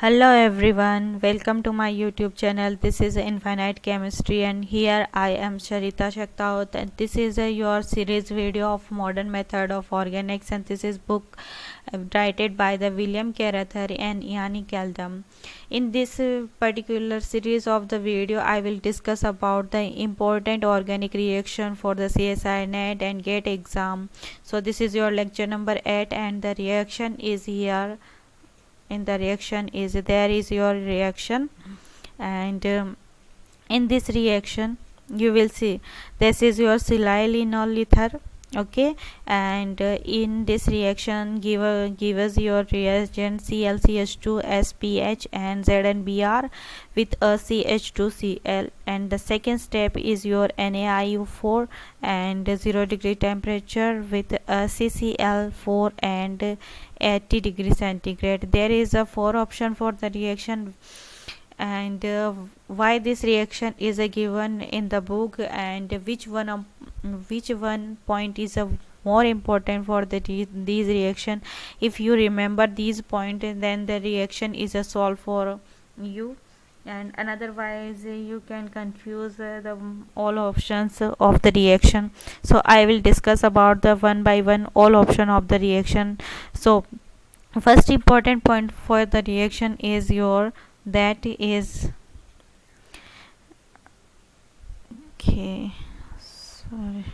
Hello everyone, welcome to my YouTube channel. This is Infinite Chemistry and here I am Sharita Shaktaut and this is your series video of Modern Method of Organic Synthesis book written by the William Carather and Iani Kaldam. In this particular series of the video, I will discuss about the important organic reaction for the CSI NET and GATE exam. So this is your lecture number 8 and the reaction is here. In the reaction is there is your reaction and in this reaction you will see this is your silyl enol ether. Okay, and in this reaction give us your reagent ClCH2 SPH and ZnBr with a CH2Cl, and the second step is your NaIO4 and 0 degree temperature with a CCl4 and 80 degree centigrade. There is a 4 option for the reaction and why this reaction is a given in the book and which one point is a more important for these reaction. If you remember these point, then the reaction is a solve for you, and otherwise you can confuse the all options of the reaction. So I will discuss about the one by one all option of the reaction. So first important point for the reaction is your that is okay, sorry,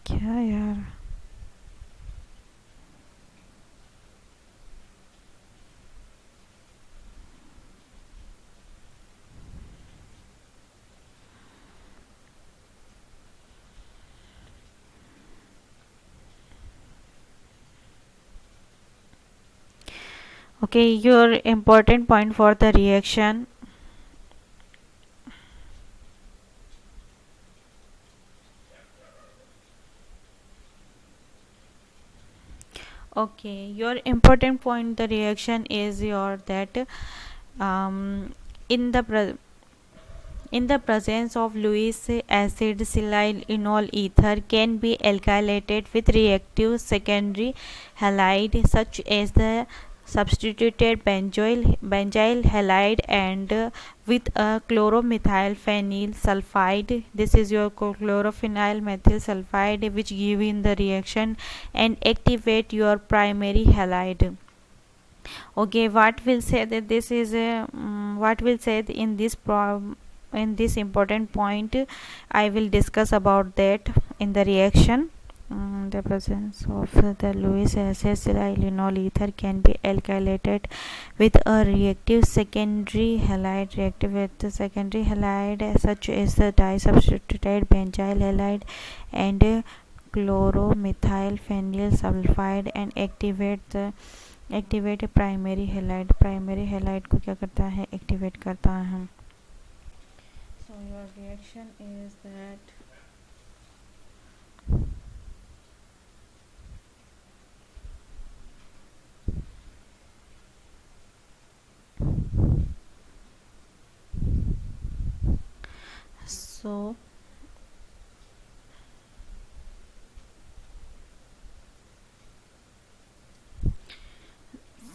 क्या यार. Okay, your important point for the reaction. Okay, your important point the reaction is your that um, in the in the presence of Lewis acid, silyl enol ether can be alkylated with reactive secondary halide such as the substituted benzyl halide and with a chloromethyl phenyl sulfide. This is your chlorophenyl methyl sulfide which give in the reaction and activate your primary halide. Okay, what will say that this is a what will say in this in this important point I will discuss about that in the reaction. The presence of the Lewis acid silyl enol ether can be alkylated with a reactive secondary halide reactive with the secondary halide such as the disubstituted benzyl halide and chloromethyl phenyl sulfide and activate primary halide को क्या करता है, activate करता है. So your reaction is that so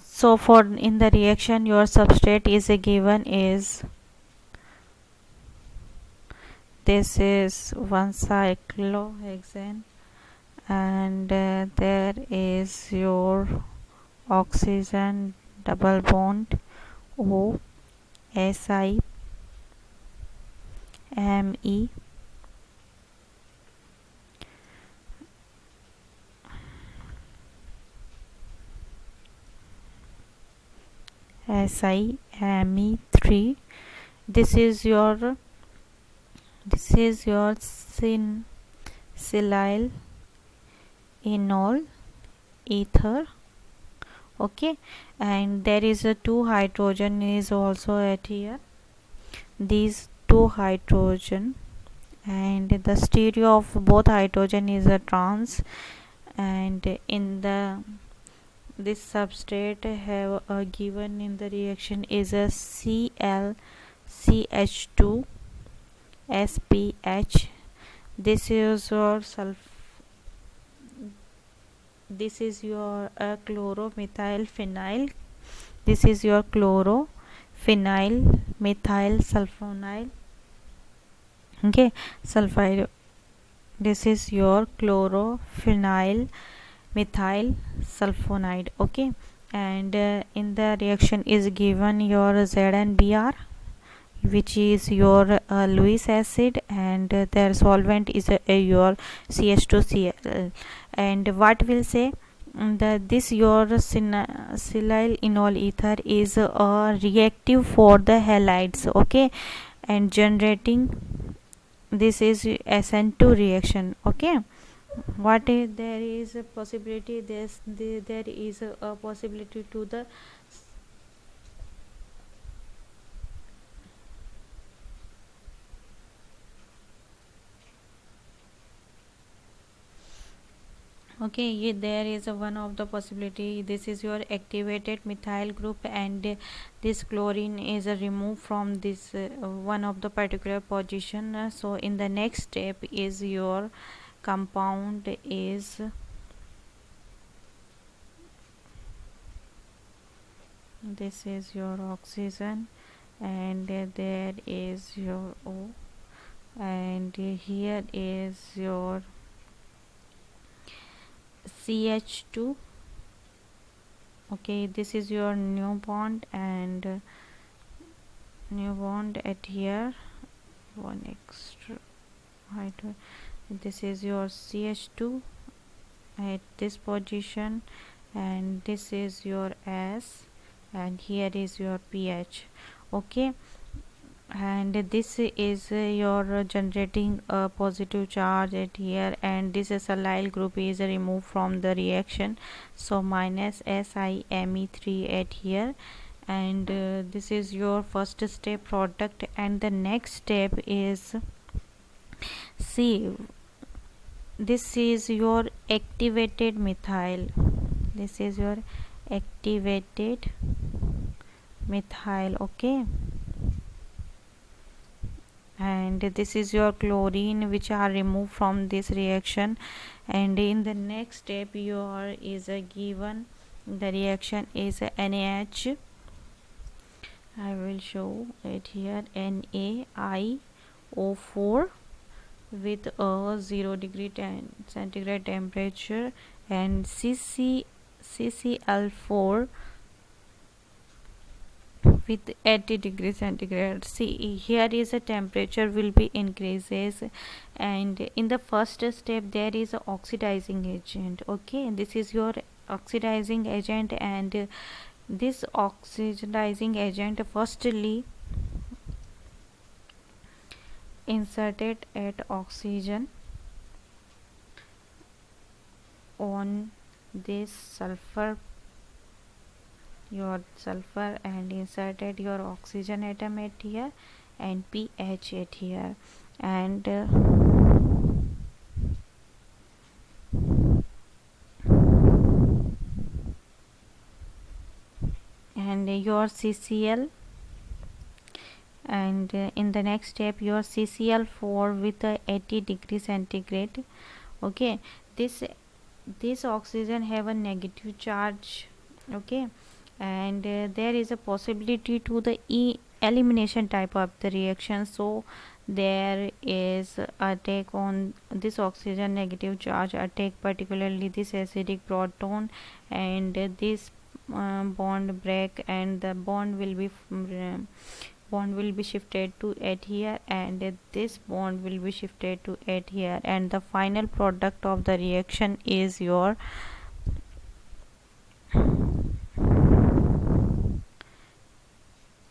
so for in the reaction your substrate is a given is this is 1 cyclohexane and there is your oxygen double bond O Si Me Me3. This is your silyl enol ether. Okay, and there is a 2 hydrogen is also at here, these 2 hydrogen, and the stereo of both hydrogen is a trans, and in the this substrate have given in the reaction is a ClCH2 SPH. This is your this is your chloromethyl phenyl. This is your chlorophenyl methyl sulfonyl. Okay, sulfide. This is your chlorophenyl methyl sulfonide. Okay, and in the reaction is given your ZnBr, which is your Lewis acid, and their solvent is your CH2Cl. And what will say that this your silyl enol ether is reactive for the halides. Okay, and generating this is SN2 reaction. Okay, what is there is a possibility there is a possibility to the okay, there is a one of the possibility. This is your activated methyl group, and this chlorine is removed from this one of the particular position. So in the next step is your compound is this is your oxygen, and there is your O, and here is your CH2. Okay, this is your new bond, and new bond at here one extra hydrogen. This is your CH2 at this position, and this is your S, and here is your pH. Okay, and this is your generating a positive charge at here, and this silyl group is removed from the reaction, so minus SiMe3 at here. And this is your first step product, and the next step is see, this is your activated methyl. This is your activated methyl. Okay, and this is your chlorine which are removed from this reaction. And in the next step your is given the reaction is NaH. I will show it here, NaIO4 with a 0 degree centigrade temperature, and CCl4 with 80 degrees centigrade. See, here is a temperature will be increases, and in the first step there is a oxidizing agent. Okay, this is your oxidizing agent, and this oxidizing agent firstly inserted at oxygen on this sulfur, your sulfur, and inserted your oxygen atom at here and pH at here, and your CCl, and in the next step your CCl4 with a 80 degree centigrade. Okay, this oxygen have a negative charge. Okay, and there is a possibility to the elimination type of the reaction, so there is attack on this oxygen negative charge attack particularly this acidic proton, and this bond break, and the bond will be shifted to at here, and this bond will be shifted to at here, and the final product of the reaction is your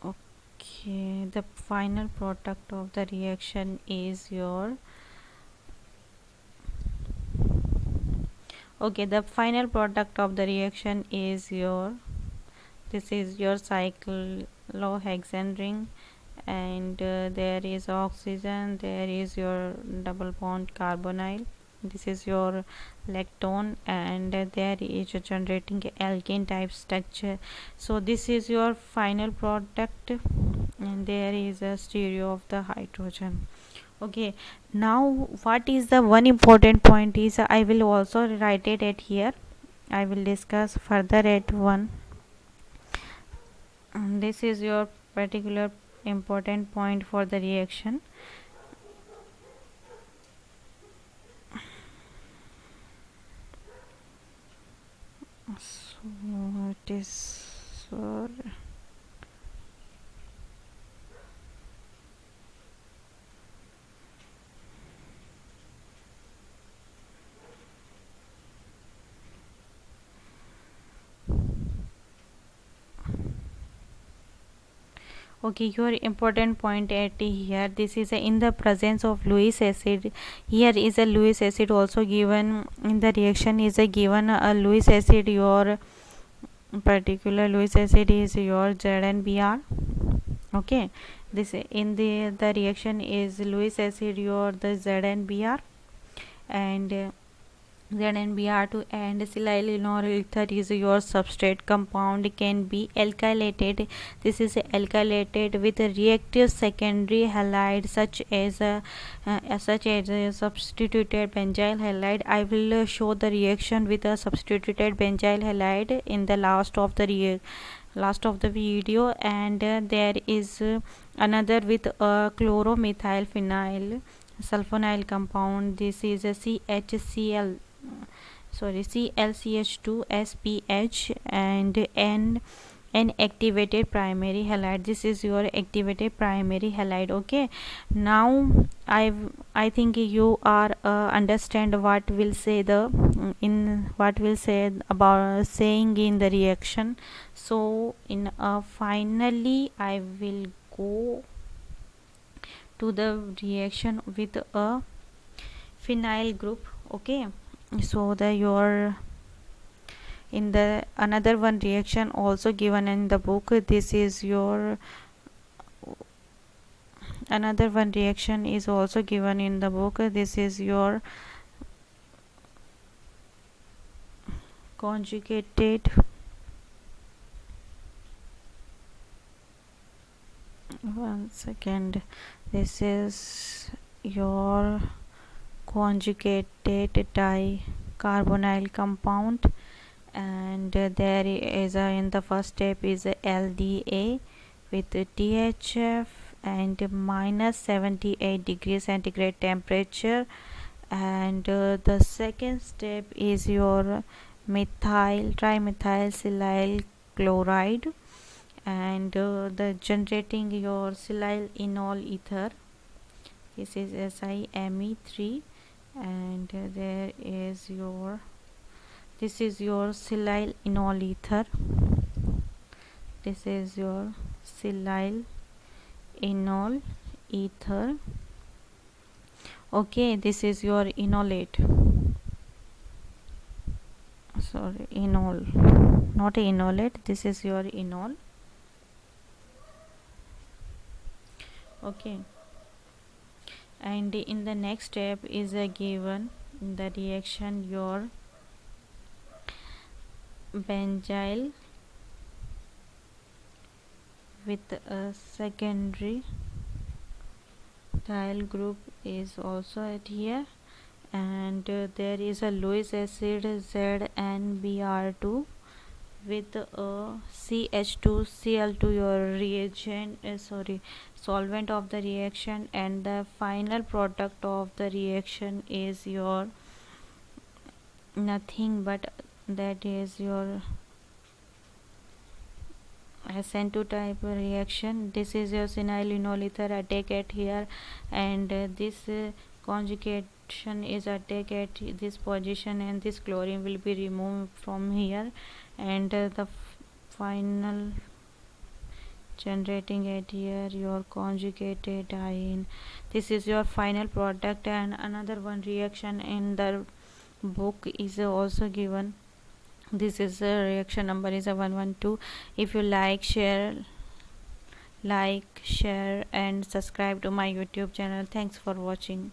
okay, the final product of the reaction is your okay, the final product of the reaction is your this is your cyclohexane ring, and there is oxygen, there is your double bond carbonyl, this is your lactone, and there is a generating alkane type structure. So this is your final product, and there is a stereo of the hydrogen. Okay, now what is the one important point is I will also write it at here. I will discuss further at one. This is your particular important point for the reaction. So it is so. Okay, your important point at here, this is in the presence of Lewis acid. Here is a Lewis acid also given in the reaction, is a given a Lewis acid, your particular Lewis acid is your ZnBr. Okay, this in the reaction is Lewis acid, your the ZnBr, and ZnBr2 and silyl enol ether is your substrate compound, can be alkylated. This is alkylated with a reactive secondary halide such as a substituted benzyl halide. I will show the reaction with a substituted benzyl halide in the last of the video, and there is another with a chloromethyl phenyl sulfonyl compound. This is a ClCH2 SPH and N activated primary halide. This is your activated primary halide. Okay, now I think you are understand what will say the in what will say about saying in the reaction. So in finally I will go to the reaction with a phenyl group. Okay, so the your in the another one reaction also given in the book, this is your another one reaction is also given in the book, this is your conjugated, one second, this is your conjugated dicarbonyl compound, and there is in the first step is LDA with THF and minus 78 degrees centigrade temperature, and the second step is your trimethyl chloride, and the generating your silyl enol ether. This is SiMe3, and there is your this is your silyl enol ether. This is your silyl enol ether. Okay, this is your enolate, sorry, enol, not enolate, this is your enol. Okay, and in the next step is given the reaction your benzyl with a secondary thiol group is also at here, and there is a Lewis acid ZnBr2 with a CH2Cl2 your reagent solvent of the reaction, and the final product of the reaction is your nothing but that is your SN2 type reaction. This is your silyl enol ether attack at here, and this conjugation is attack at this position, and this chlorine will be removed from here, and the final generating at here your conjugated ion. This is your final product, and another one reaction in the book is also given. This is a reaction number is a 112. If you like, share and subscribe to my YouTube channel. Thanks for watching.